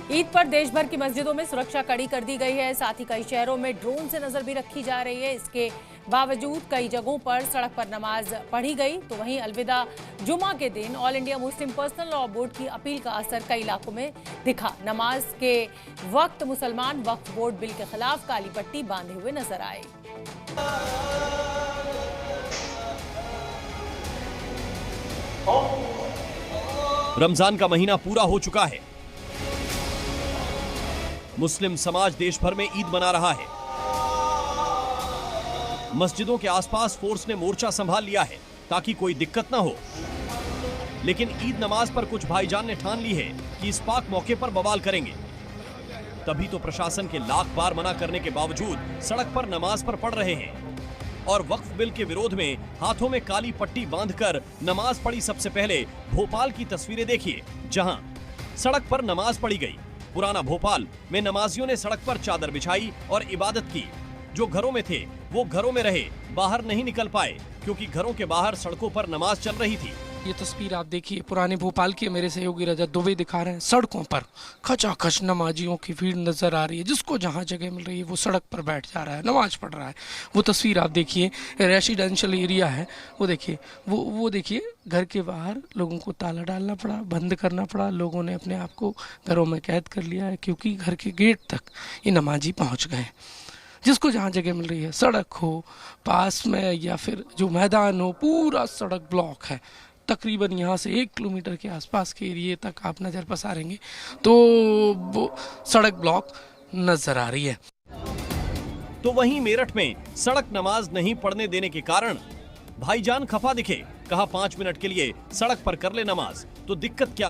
ईद पर देश भर की मस्जिदों में सुरक्षा कड़ी कर दी गई है। साथ ही कई शहरों में ड्रोन से नजर भी रखी जा रही है। इसके बावजूद कई जगहों पर सड़क पर नमाज पढ़ी गई। तो वहीं अलविदा जुमा के दिन all India Muslim personal law board की अपील का असर कई इलाकों में दिखा। नमाज के वक्त मुसलमान वक्फ बोर्ड बिल के खिलाफ काली पट्टी बांधे हुए नजर आए। रमजान का महीना पूरा हो चुका है। मुस्लिम समाज देश भर में ईद मना रहा है। मस्जिदों के आसपास फोर्स ने मोर्चा संभाल लिया है ताकि कोई दिक्कत न हो। लेकिन ईद नमाज पर कुछ भाईजान ने ठान ली है कि इस पाक मौके पर बवाल करेंगे। तभी तो प्रशासन के लाख बार मना करने के बावजूद सड़क पर नमाज पर पढ़ रहे हैं। और वक्फ बिल के विरोध में हाथों में काली पट्टी बांधकर नमाज पढ़ी। सबसे पहले भोपाल की तस्वीरें देखिए, जहां सड़क पर नमाज पढ़ी गई। पुराना भोपाल में नमाजियों ने सड़क पर चादर बिछाई और इबादत की। जो घरों में थे वो घरों में रहे, बाहर नहीं निकल पाए क्योंकि घरों के बाहर सड़कों पर नमाज चल रही थी। ये तस्वीर आप देखिए पुराने भोपाल की, मेरे सहयोगी रजत दुबे दिखा रहे हैं। सड़कों पर खचाखच नमाजियों की भीड़ नजर आ रही है। जिसको जहां जगह मिल रही है वो सड़क पर बैठ जा रहा है, नमाज पढ़ रहा है। वो तस्वीर आप देखिए, रेसिडेंशियल एरिया है, वो देखिए, वो देखिए, घर के बाहर लोगों को ताला डालना पड़ा, बंद करना पड़ा। लोगों ने अपने आप को घरों में कैद कर लिया है क्योंकि घर के गेट तक ये नमाजी पहुँच गए। जिसको जहाँ जगह मिल रही है, सड़क हो पास में या फिर जो मैदान हो, पूरा सड़क ब्लॉक है। तकरीबन यहाँ से 1 किलोमीटर के आसपास के एरिए तक आप नज़र पसारेंगे तो वो सड़क ब्लॉक नजर आ रही है। तो वहीं मेरठ में सड़क नमाज नहीं पढ़ने देने के कारण भाईजान खफा दिखे। कहा 5 मिनट के लिए सड़क पर कर ले नमाज तो दिक्कत क्या।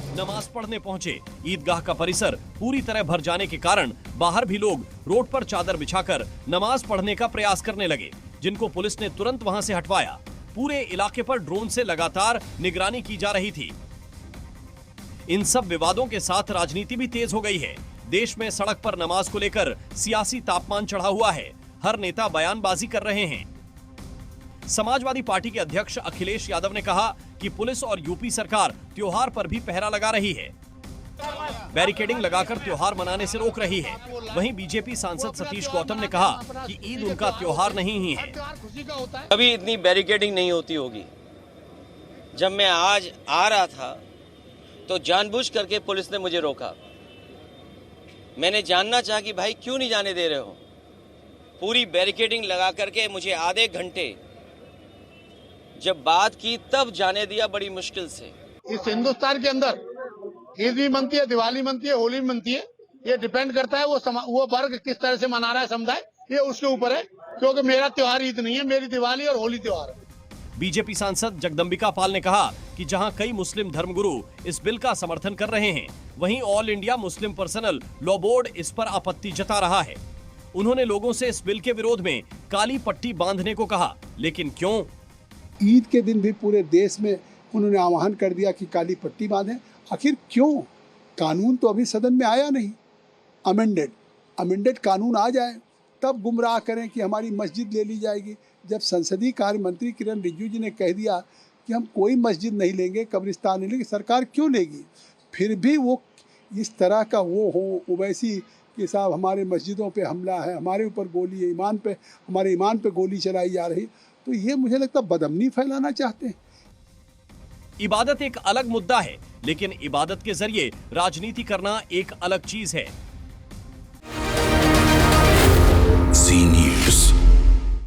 नमाज पढ़ने पहुंचे। ईदगाह का परिसर पूरी तरह भर जाने के कारण बाहर भी लोग रोड पर चादर बिछाकर नमाज पढ़ने का प्रयास करने लगे, जिनको पुलिस ने तुरंत वहां से हटवाया। पूरे इलाके पर ड्रोन से लगातार निगरानी की जा रही थी। इन सब विवादों के साथ राजनीति भी तेज हो गई है। देश में सड़क पर नमाज को लेकर सियासी तापमान चढ़ा हुआ है। हर नेता बयानबाजी कर रहे हैं। समाजवादी पार्टी के अध्यक्ष अखिलेश यादव ने कहा कि पुलिस और यूपी सरकार त्योहार पर भी पहरा लगा रही है, बैरिकेडिंग लगाकर त्योहार मनाने से रोक रही है। वहीं बीजेपी सांसद सतीश गौतम ने कहा कि ईद उनका त्योहार नहीं ही है। कभी इतनी बैरिकेडिंग नहीं होती होगी। जब मैं आज आ रहा था तो जानबूझ करके पुलिस ने मुझे रोका। मैंने जानना चाहा कि भाई क्यों नहीं जाने दे रहे हो। पूरी बैरिकेडिंग लगा करके मुझे आधे घंटे जब बात की तब जाने दिया, बड़ी मुश्किल से। इस हिंदुस्तान के अंदर ईद भी मनती है, दिवाली मनती है, होली भी मनती है। ये डिपेंड करता है वो वर्ग किस तरह से मना रहा है, समुदाय, ये उसके ऊपर है। क्योंकि मेरा त्योहार ईद नहीं है, मेरी दिवाली और होली त्योहार है। बीजेपी सांसद जगदम्बिका पाल ने कहा कि जहां कई मुस्लिम धर्मगुरु इस बिल का समर्थन कर रहे हैं, वहीं all India Muslim personal law board इस पर आपत्ति जता रहा है। उन्होंने लोगों से इस बिल के विरोध में काली पट्टी बांधने को कहा, लेकिन क्यों? ईद के दिन भी पूरे देश में उन्होंने आह्वान कर दिया कि काली पट्टी बांधें। आखिर क्यों? कानून तो अभी सदन में आया नहीं। अमेंडेड कानून आ जाए तब गुमराह करें कि हमारी मस्जिद ले ली जाएगी। जब संसदीय कार्य मंत्री किरण रिजिजू जी ने कह दिया कि हम कोई मस्जिद नहीं लेंगे, कब्रिस्तान नहीं लेंगे, सरकार क्यों लेगी? फिर भी वो इस तरह का वो हो ओवैसी कि साहब हमारे मस्जिदों पे हमला है, हमारे ऊपर गोली है, हमारे ईमान पे गोली चलाई जा रही, तो ये मुझे लगता है बदअमनी फैलाना चाहते हैं। इबादत एक अलग मुद्दा है, लेकिन इबादत के जरिए राजनीति करना एक अलग चीज है।